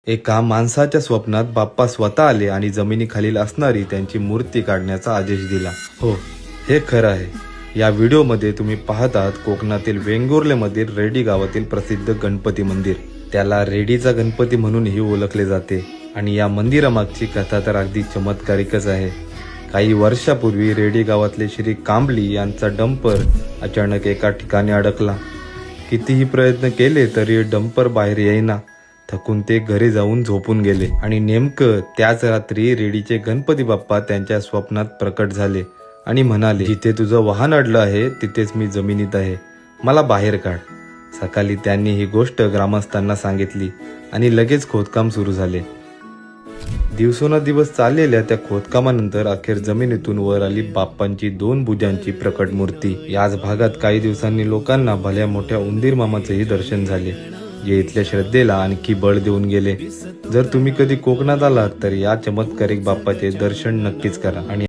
एका माणसाच्या स्वप्नात बाप्पा स्वतः आले आणि जमिनीखालील असणारी त्यांची मूर्ती काढण्याचा आदेश दिला. हो, हे खरं आहे. या व्हिडिओमध्ये तुम्ही पाहतात कोकणातील वेंगुर्लेमधील रेडी गावातील प्रसिद्ध गणपती मंदिर. त्याला रेडीचा गणपती म्हणूनही ओळखले जाते आणि या मंदिरामागची कथा तर अगदी चमत्कारिकच आहे. काही वर्षापूर्वी रेडी गावातले श्री कांबली यांचा डंपर अचानक एका ठिकाणी अडकला. कितीही प्रयत्न केले तरी डंपर बाहेर येईना. थकून ते घरी जाऊन झोपून गेले आणि नेमकं त्याच रात्री रेडीचे गणपती बाप्पा त्यांच्या स्वप्नात प्रकट झाले आणि म्हणाले, जिथे तुझं वाहन अडलं आहे तिथेच मी जमिनीत आहे, मला बाहेर काढ. सकाळी त्यांनी ही गोष्ट ग्रामस्थांना सांगितली आणि लगेच खोदकाम सुरू झाले. दिवसोनदिवस चाललेल्या त्या खोदकामानंतर अखेर जमिनीतून वर आली बाप्पांची 2 भुजांची प्रकट मूर्ती. याच भागात काही दिवसांनी लोकांना भल्या मोठ्या उंदीर मामाचेही दर्शन झाले, जे इथल्या श्रद्धेला आणखी बळ देऊन गेले. जर तुम्ही कधी कोकणात आलात तर या चमत्कारिक बाप्पाचे दर्शन नक्कीच करा आणि